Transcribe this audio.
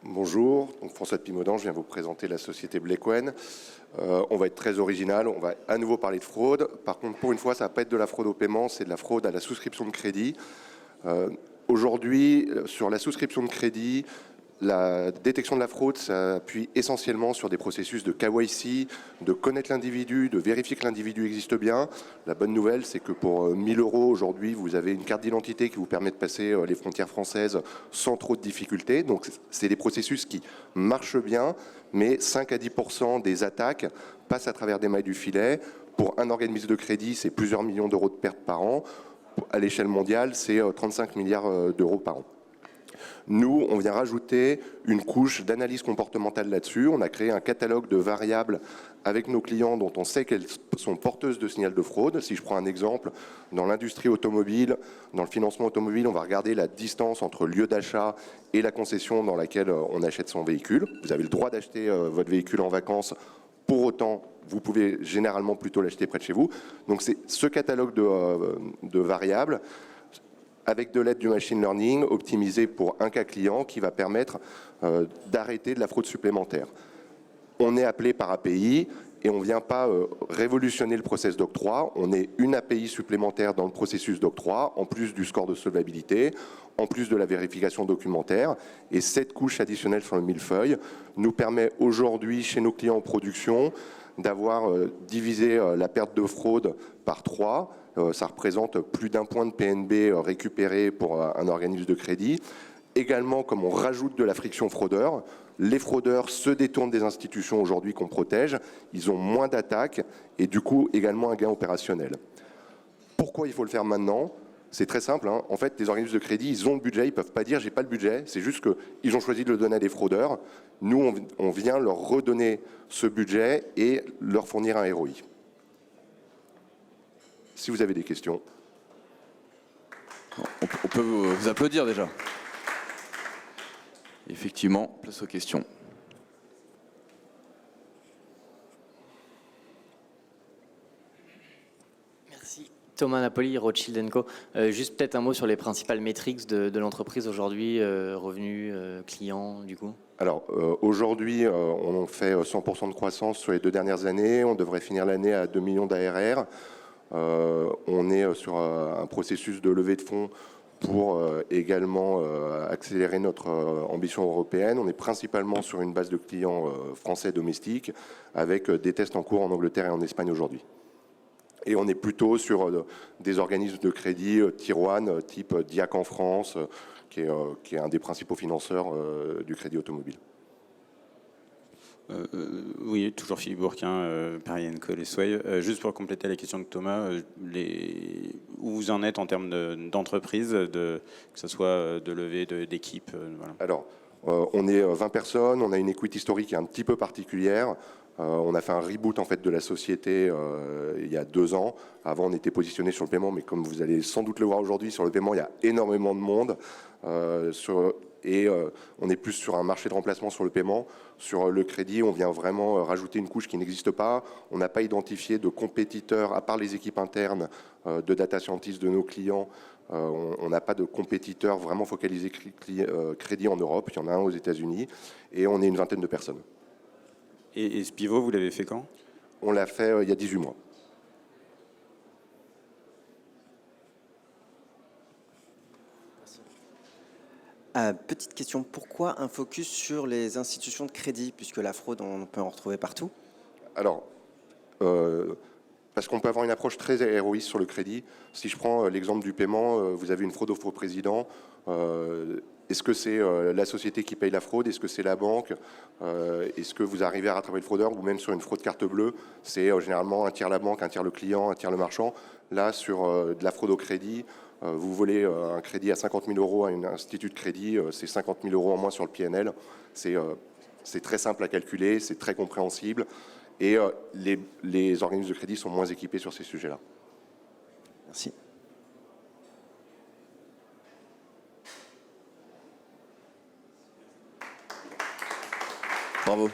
Bonjour, donc François de Pimaudan, je viens vous présenter la société Blakewen. On va être très original, on va à nouveau parler de fraude. Par contre, pour une fois, ça ne va pas être de la fraude au paiement, c'est de la fraude à la souscription de crédit. Aujourd'hui, sur la souscription de crédit, la détection de la fraude s'appuie essentiellement sur des processus de KYC, de connaître l'individu, de vérifier que l'individu existe bien. La bonne nouvelle, c'est que pour 1 000 € aujourd'hui, vous avez une carte d'identité qui vous permet de passer les frontières françaises sans trop de difficultés. Donc c'est des processus qui marchent bien, mais 5 à 10% des attaques passent à travers des mailles du filet. Pour un organisme de crédit, c'est plusieurs millions d'euros de pertes par an. À l'échelle mondiale, c'est 35 milliards d'euros par an. Nous, on vient rajouter une couche d'analyse comportementale là-dessus. On a créé un catalogue de variables avec nos clients dont on sait qu'elles sont porteuses de signal de fraude. Si je prends un exemple, dans l'industrie automobile, dans le financement automobile, on va regarder la distance entre le lieu d'achat et la concession dans laquelle on achète son véhicule. Vous avez le droit d'acheter votre véhicule en vacances. Pour autant, vous pouvez généralement plutôt l'acheter près de chez vous. Donc c'est ce catalogue de variables avec de l'aide du machine learning optimisé pour un cas client qui va permettre d'arrêter de la fraude supplémentaire. On est appelé par API et on ne vient pas révolutionner le process d'octroi. On est une API supplémentaire dans le processus d'octroi, en plus du score de solvabilité, en plus de la vérification documentaire. Et cette couche additionnelle sur le millefeuille nous permet aujourd'hui, chez nos clients en production, d'avoir divisé la perte de fraude par 3. Ça représente plus d'1 point de PNB récupéré pour un organisme de crédit. Également, comme on rajoute de la friction fraudeur, les fraudeurs se détournent des institutions aujourd'hui qu'on protège, ils ont moins d'attaques et du coup également un gain opérationnel. Pourquoi il faut le faire maintenant ? C'est très simple, hein. En fait, les organismes de crédit, ils ont le budget, ils ne peuvent pas dire « j'ai pas le budget », c'est juste qu'ils ont choisi de le donner à des fraudeurs. Nous, on vient leur redonner ce budget et leur fournir un ROI. Si vous avez des questions. On peut vous applaudir déjà. Effectivement, place aux questions. Merci. Thomas Napoli, Rothschild & Co. Juste peut-être un mot sur les principales métriques de l'entreprise aujourd'hui, revenus, clients du coup. Alors aujourd'hui, on fait 100% de croissance sur les 2 dernières années. On devrait finir l'année à 2 millions d'ARR. On est sur un processus de levée de fonds pour également accélérer notre ambition européenne. On est principalement sur une base de clients français domestiques avec des tests en cours en Angleterre et en Espagne aujourd'hui. Et on est plutôt sur des organismes de crédit tier 1, type Diac en France, qui est un des principaux financeurs du crédit automobile. Oui, toujours Philippe Bourquin, Paris & Co, les Sway. Juste pour compléter la question de Thomas, où vous en êtes en termes d'entreprise, que ce soit de levée, d'équipe voilà. Alors, on est 20 personnes, on a une equity story qui est un petit peu particulière. On a fait un reboot en fait de la société il y a 2 ans. Avant, on était positionné sur le paiement, mais comme vous allez sans doute le voir aujourd'hui, sur le paiement, il y a énormément de monde. On est plus sur un marché de remplacement sur le paiement. Sur le crédit, on vient vraiment rajouter une couche qui n'existe pas. On n'a pas identifié de compétiteurs, à part les équipes internes de data scientists de nos clients. On n'a pas de compétiteurs vraiment focalisés crédit en Europe. Il y en a un aux États-Unis. Et on est une vingtaine de personnes. Et ce pivot, vous l'avez fait quand ? On l'a fait il y a 18 mois. Petite question, pourquoi un focus sur les institutions de crédit, puisque la fraude, on peut en retrouver partout ? Alors, parce qu'on peut avoir une approche très héroïste sur le crédit. Si je prends l'exemple du paiement, vous avez une fraude au faux président. Est-ce que c'est la société qui paye la fraude? Est-ce que c'est la banque? Est-ce que vous arrivez à rattraper le fraudeur? Ou même sur une fraude carte bleue, c'est généralement un tiers la banque, un tiers le client, un tiers le marchand. Là, sur de la fraude au crédit, vous volez un crédit à 50 000 € à un institut de crédit, c'est 50 000 € en moins sur le PNL. C'est très simple à calculer, c'est très compréhensible. Et les organismes de crédit sont moins équipés sur ces sujets-là. Merci. Bravo.